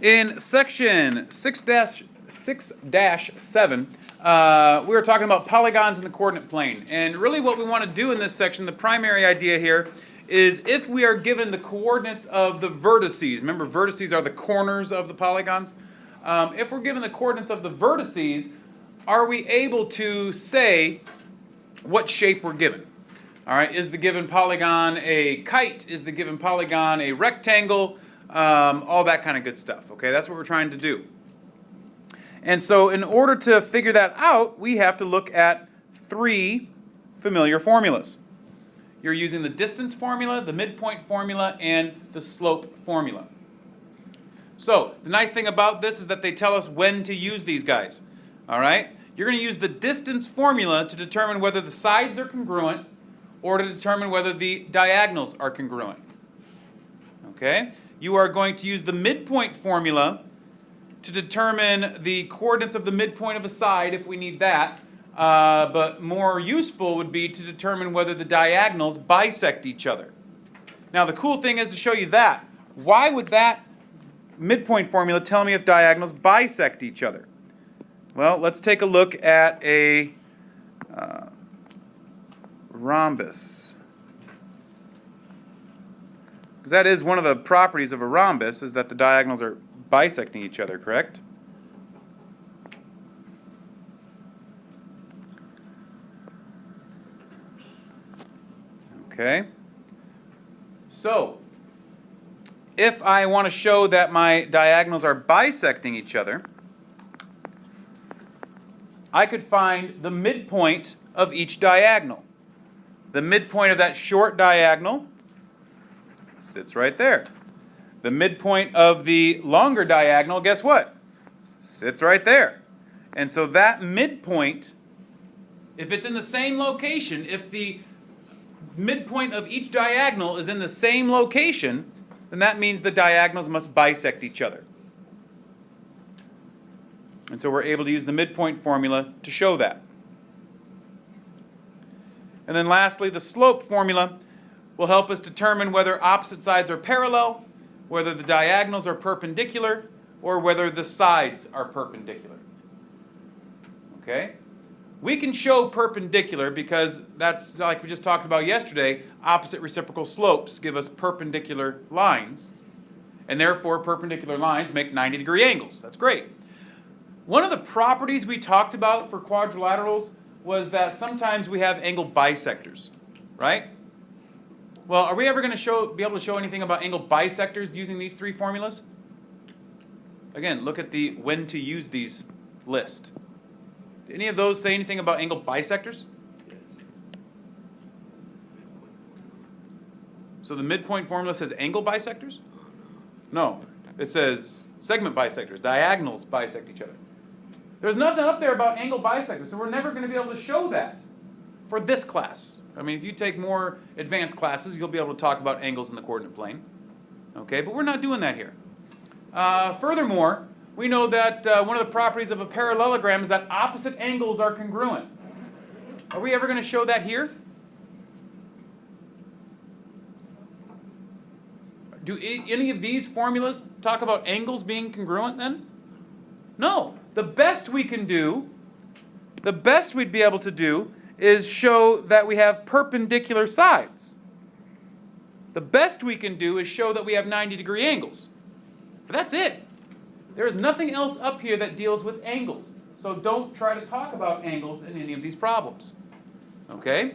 In section 6-7, we were talking about polygons in the coordinate plane. And really what we want to do in this section, the primary idea here, is if we are given the coordinates of the vertices, remember vertices are the corners of the polygons, if we're given the coordinates of the vertices, are we able to say what shape we're given? All right, is the given polygon a kite? Is the given polygon a rectangle? All that kind of good stuff. Okay, that's what we're trying to do. And so in order to figure that out, we have to look at three familiar formulas. You're using the distance formula, the midpoint formula, and the slope formula. So the nice thing about this is that they tell us when to use these guys. All right, you're going to use the distance formula to determine whether the sides are congruent or to determine whether the diagonals are congruent. Okay? You are going to use the midpoint formula to determine the coordinates of the midpoint of a side if we need that, but more useful would be to determine whether the diagonals bisect each other. Now the cool thing is to show you that. Why would that midpoint formula tell me if diagonals bisect each other? Well, let's take a look at a rhombus. Because that is one of the properties of a rhombus, is that the diagonals are bisecting each other, correct? Okay. So, if I want to show that my diagonals are bisecting each other, I could find the midpoint of each diagonal. The midpoint of that short diagonal sits right there. The midpoint of the longer diagonal, guess what? Sits right there. And so that midpoint, if it's in the same location, if the midpoint of each diagonal is in the same location, then that means the diagonals must bisect each other. And so we're able to use the midpoint formula to show that. And then lastly, the slope formula will help us determine whether opposite sides are parallel, whether the diagonals are perpendicular, or whether the sides are perpendicular. Okay? We can show perpendicular because that's, like we just talked about yesterday, opposite reciprocal slopes give us perpendicular lines, and therefore perpendicular lines make 90-degree angles. That's great. One of the properties we talked about for quadrilaterals was that sometimes we have angle bisectors, right? Well, are we ever going to be able to show anything about angle bisectors using these three formulas? Again, look at the when to use these list. Did any of those say anything about angle bisectors? Yes. So the midpoint formula says angle bisectors? No, it says segment bisectors. Diagonals bisect each other. There's nothing up there about angle bisectors, so we're never going to be able to show that for this class. I mean, if you take more advanced classes, you'll be able to talk about angles in the coordinate plane. Okay, but we're not doing that here. Furthermore, we know that one of the properties of a parallelogram is that opposite angles are congruent. Are we ever going to show that here? Do any of these formulas talk about angles being congruent then? No. The best we can do, the best we'd be able to do, is show that we have perpendicular sides. The best we can do is show that we have 90-degree angles. But that's it. There is nothing else up here that deals with angles. So don't try to talk about angles in any of these problems. Okay?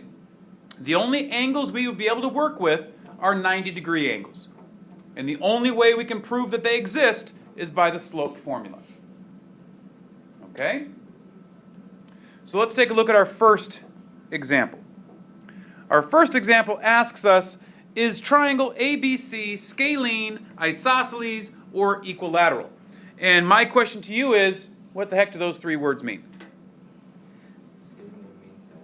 The only angles we would be able to work with are 90-degree angles. And the only way we can prove that they exist is by the slope formula. Okay? So let's take a look at our first example. Our first example asks us, is triangle ABC scalene, isosceles, or equilateral? And my question to you is, what the heck do those three words mean? Scalene means that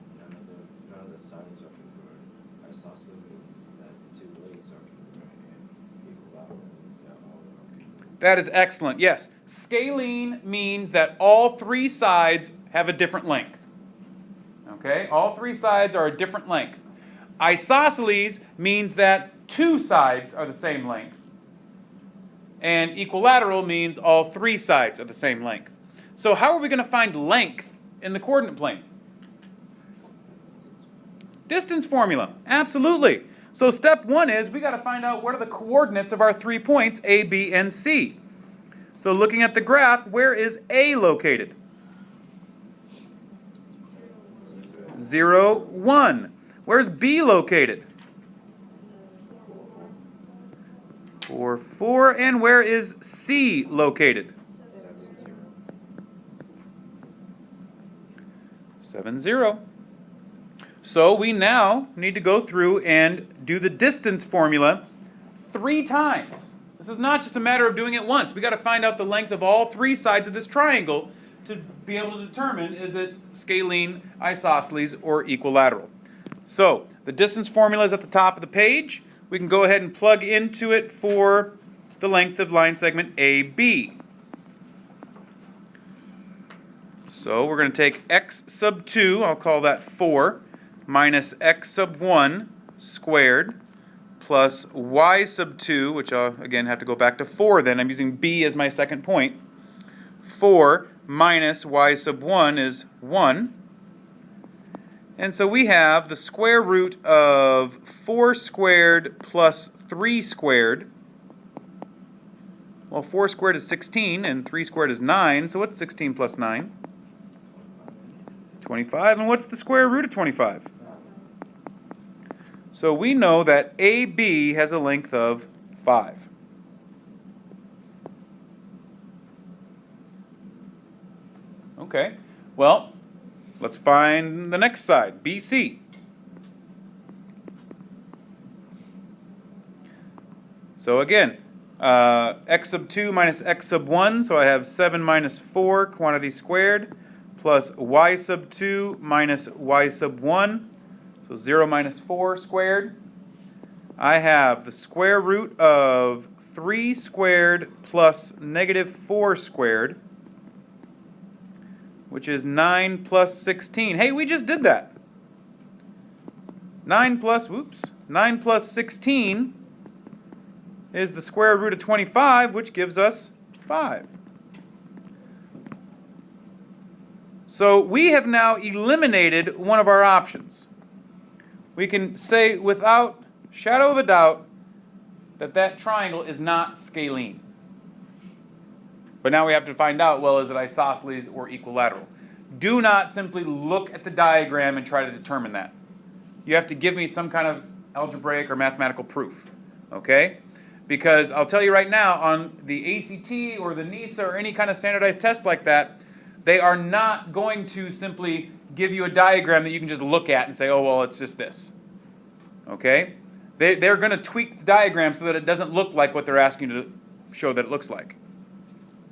none of the sides are congruent. Isosceles means that the two legs are congruent. And equilateral means that all are congruent. That is excellent. Yes. Scalene means that all three sides have a different length. Okay? All three sides are a different length. Isosceles means that two sides are the same length. And equilateral means all three sides are the same length. So how are we going to find length in the coordinate plane? Distance formula, absolutely. So step one is we got to find out what are the coordinates of our 3 points, A, B, and C. So looking at the graph, where is A located? 0, 1. Where's B located? 4, 4. And where is C located? 7, 0. So we now need to go through and do the distance formula 3 times. This is not just a matter of doing it once. We got to find out the length of all 3 sides of this triangle to be able to determine is it scalene, isosceles, or equilateral. So the distance formula is at the top of the page. We can go ahead and plug into it for the length of line segment AB. So we're going to take x sub 2, I'll call that 4, minus x sub 1 squared, plus y sub 2, which I'll again have to go back to 4 then. I'm using B as my second point. 4 minus y sub 1 is 1. And so we have the square root of 4 squared plus 3 squared. Well, 4 squared is 16, and 3 squared is 9. So what's 16 plus 9? 25. And what's the square root of 25? So we know that AB has a length of 5. Okay, well, let's find the next side, BC. So again, x sub 2 minus x sub 1, so I have 7 minus 4 quantity squared, plus y sub 2 minus y sub 1, so 0 minus 4 squared. I have the square root of 3 squared plus negative 4 squared, which is 9 plus 16. Hey, we just did that. 9 plus 16 is the square root of 25, which gives us 5. So we have now eliminated one of our options. We can say without shadow of a doubt that that triangle is not scalene. But now we have to find out, well, is it isosceles or equilateral? Do not simply look at the diagram and try to determine that. You have to give me some kind of algebraic or mathematical proof, okay? Because I'll tell you right now, on the ACT or the NISA or any kind of standardized test like that, they are not going to simply give you a diagram that you can just look at and say, oh, well, it's just this, okay? They're going to tweak the diagram so that it doesn't look like what they're asking you to show that it looks like.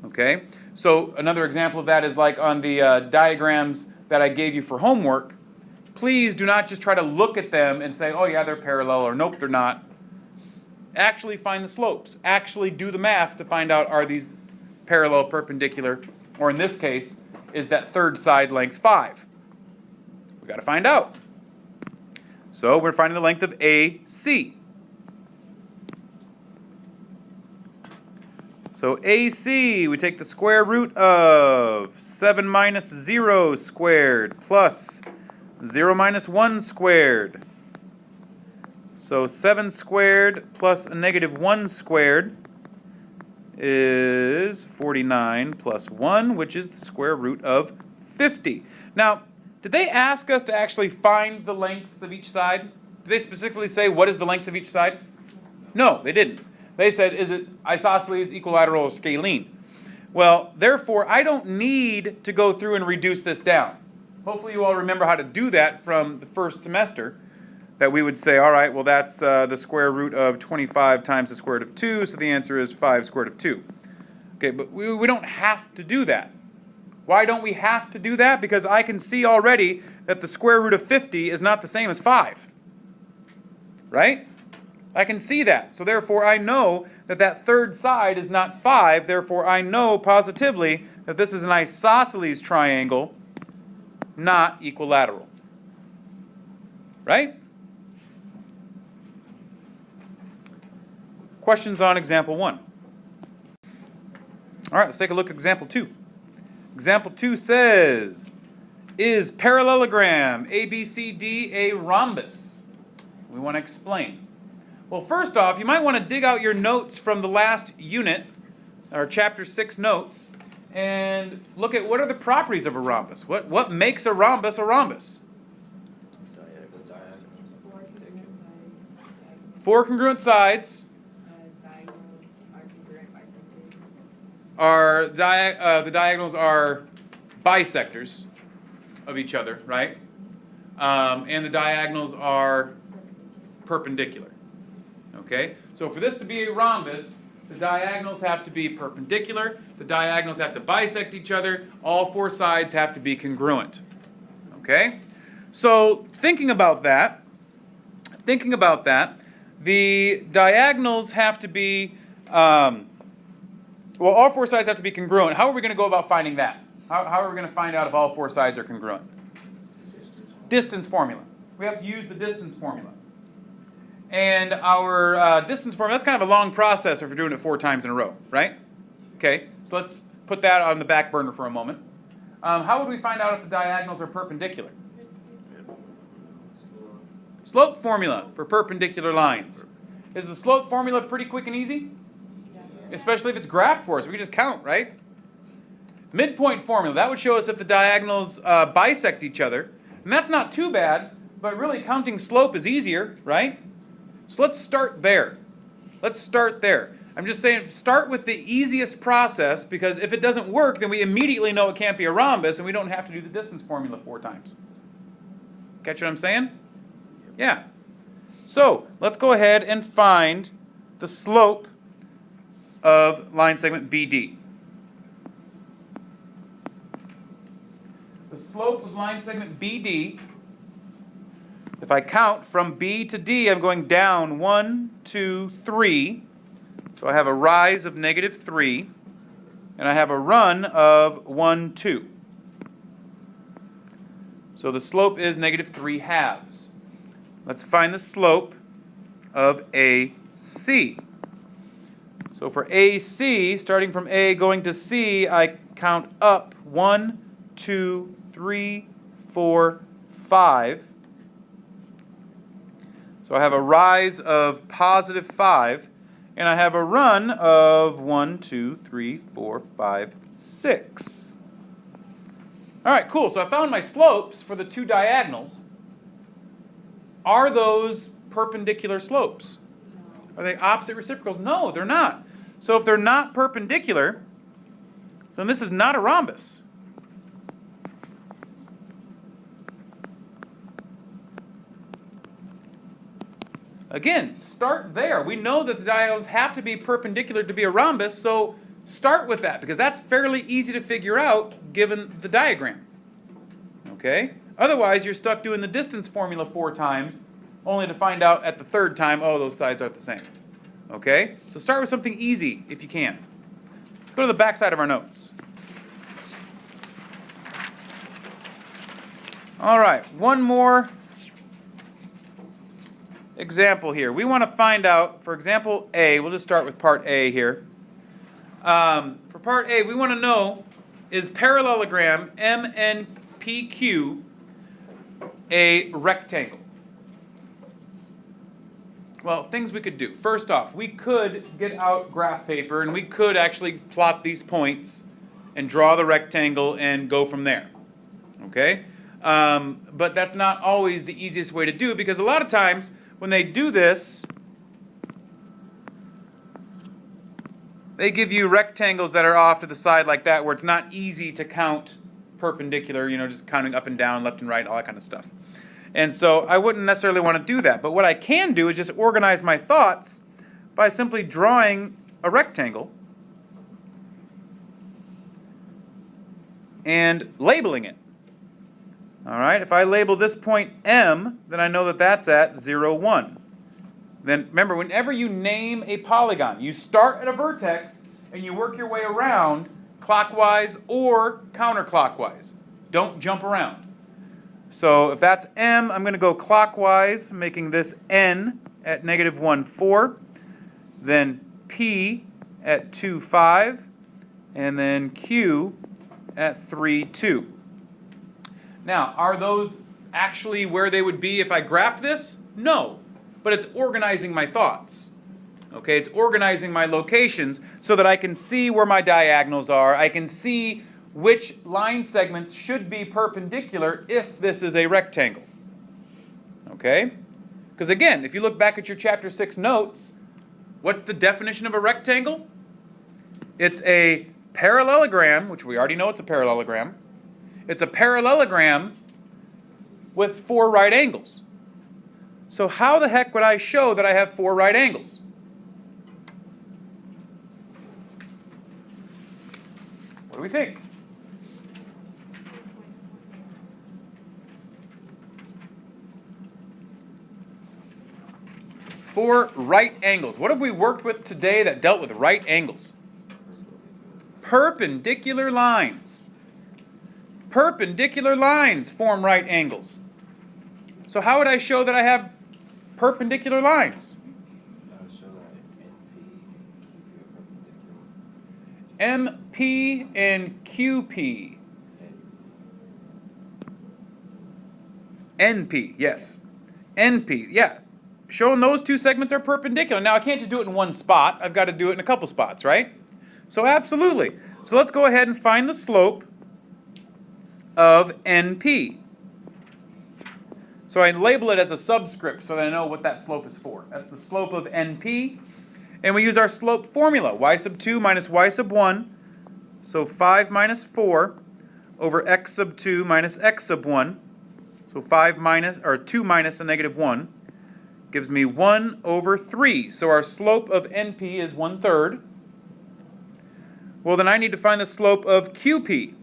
Okay, so another example of that is like on the diagrams that I gave you for homework. Please do not just try to look at them and say, oh yeah, they're parallel, or nope, they're not. Actually find the slopes. Actually do the math to find out, are these parallel, perpendicular, or in this case, is that third side length 5? We've got to find out. So we're finding the length of AC. So AC, we take the square root of 7 minus 0 squared plus 0 minus 1 squared. So 7 squared plus a negative 1 squared is 49 plus 1, which is the square root of 50. Now, did they ask us to actually find the lengths of each side? Did they specifically say what is the lengths of each side? No, they didn't. They said, is it isosceles, equilateral, or scalene? Well, therefore, I don't need to go through and reduce this down. Hopefully you all remember how to do that from the first semester, that we would say, all right, well, that's the square root of 25 times the square root of 2, so the answer is 5 square root of 2. Okay, but we don't have to do that. Why don't we have to do that? Because I can see already that the square root of 50 is not the same as 5. Right? I can see that. So therefore, I know that that third side is not 5. Therefore, I know positively that this is an isosceles triangle, not equilateral. Right? Questions on example 1? All right, let's take a look at example 2. Example 2 says, is parallelogram ABCD a rhombus? We want to explain. Well, first off, you might want to dig out your notes from the last unit, or chapter 6 notes, and look at what are the properties of a rhombus. What makes a rhombus a rhombus? Four congruent sides. The diagonals are bisectors of each other, right? And the diagonals are perpendicular. Okay? So for this to be a rhombus, the diagonals have to be perpendicular, the diagonals have to bisect each other, all four sides have to be congruent. Okay? So thinking about that, the diagonals have to be, all four sides have to be congruent. How are we going to go about finding that? How are we going to find out if all four sides are congruent? Distance formula. We have to use the distance formula. And our distance formula, that's kind of a long process if we're doing it 4 times in a row, right? Okay, so let's put that on the back burner for a moment. How would we find out if the diagonals are perpendicular? Slope formula for perpendicular lines. Is the slope formula pretty quick and easy? Especially if it's graphed for us. We can just count, right? Midpoint formula. That would show us if the diagonals bisect each other. And that's not too bad, but really counting slope is easier, right? So let's start there. I'm just saying start with the easiest process, because if it doesn't work, then we immediately know it can't be a rhombus and we don't have to do the distance formula 4 times. Catch what I'm saying? Yeah. So let's go ahead and find the slope of line segment BD. The slope of line segment BD, if I count from B to D, I'm going down 1, 2, 3. So I have a rise of -3, and I have a run of 1, 2. So the slope is -3/2. Let's find the slope of AC. So for AC, starting from A going to C, I count up 1, 2, 3, 4, 5. So I have a rise of +5, and I have a run of 1, 2, 3, 4, 5, 6. All right, cool. So I found my slopes for the 2 diagonals. Are those perpendicular slopes? Are they opposite reciprocals? No, they're not. So if they're not perpendicular, then this is not a rhombus. Again, start there. We know that the diagonals have to be perpendicular to be a rhombus, so start with that, because that's fairly easy to figure out given the diagram. Okay? Otherwise, you're stuck doing the distance formula 4 times, only to find out at the 3rd time, oh, those sides aren't the same. Okay? So start with something easy if you can. Let's go to the back side of our notes. All right, one more example here. We want to find out, for example A, we'll just start with part A here. For part A, we want to know, is parallelogram MNPQ a rectangle? Well, things we could do. First off, we could get out graph paper and we could actually plot these points and draw the rectangle and go from there. Okay? But that's not always the easiest way to do it, because a lot of times when they do this, they give you rectangles that are off to the side like that, where it's not easy to count perpendicular, just counting up and down, left and right, all that kind of stuff. And so I wouldn't necessarily want to do that. But what I can do is just organize my thoughts by simply drawing a rectangle and labeling it. All right, if I label this point M, then I know that that's at 0, 1. Then remember, whenever you name a polygon, you start at a vertex and you work your way around clockwise or counterclockwise. Don't jump around. So if that's M, I'm going to go clockwise, making this N at -1, 4. Then P at 2, 5. and then Q at 3, 2. Now, are those actually where they would be if I graph this? No, but it's organizing my thoughts. Okay, it's organizing my locations so that I can see where my diagonals are. I can see which line segments should be perpendicular if this is a rectangle. Okay? Because again, if you look back at your Chapter 6 notes, what's the definition of a rectangle? It's a parallelogram, which we already know it's a parallelogram. It's a parallelogram with 4 right angles. So how the heck would I show that I have 4 right angles? What do we think? Four right angles. What have we worked with today that dealt with right angles? Perpendicular lines. Perpendicular lines form right angles. So how would I show that I have perpendicular lines? Show that NP and QP are perpendicular. MP and QP. NP, yes. NP, yeah. Showing those two segments are perpendicular. Now I can't just do it in one spot. I've got to do it in a couple spots, right? So absolutely. So let's go ahead and find the slope of NP. So I label it as a subscript so that I know what that slope is for. That's the slope of NP. And we use our slope formula, y sub 2 minus y sub 1. So 5 minus 4 over x sub 2 minus x sub 1. So 5 minus, or 2 minus a negative 1 gives me 1 over 3. So our slope of NP is 1/3. Well, then I need to find the slope of QP.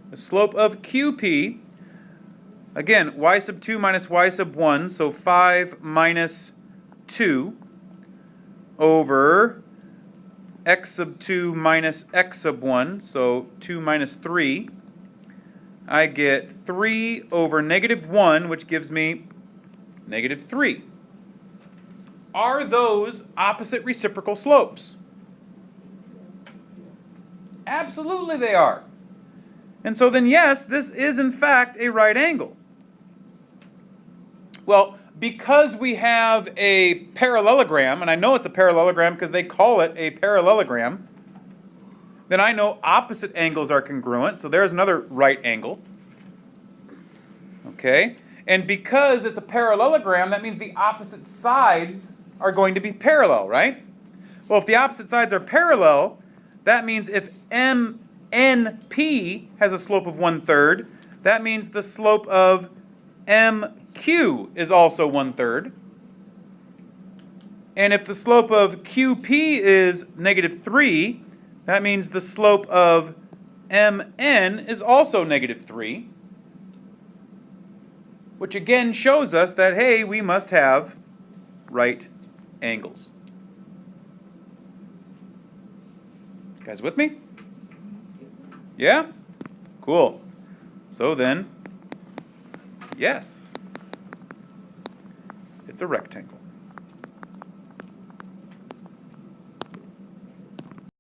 The slope of QP, again, y sub 2 minus y sub 1, so 5 minus 2 over x sub 2 minus x sub 1, so 2 minus 3. I get 3 over negative 1, which gives me negative 3. Are those opposite reciprocal slopes? Absolutely they are. And so then yes, this is in fact a right angle. Well, because we have a parallelogram, and I know it's a parallelogram because they call it a parallelogram, then I know opposite angles are congruent, so there's another right angle. Okay? And because it's a parallelogram, that means the opposite sides are going to be parallel, right? Well, if the opposite sides are parallel, that means if NP has a slope of 1/3, that means the slope of MQ is also 1/3. And if the slope of QP is negative 3, that means the slope of MN is also negative 3. Which again shows us that, hey, we must have right angles. You guys with me? Yeah? Cool. So then, yes, it's a rectangle.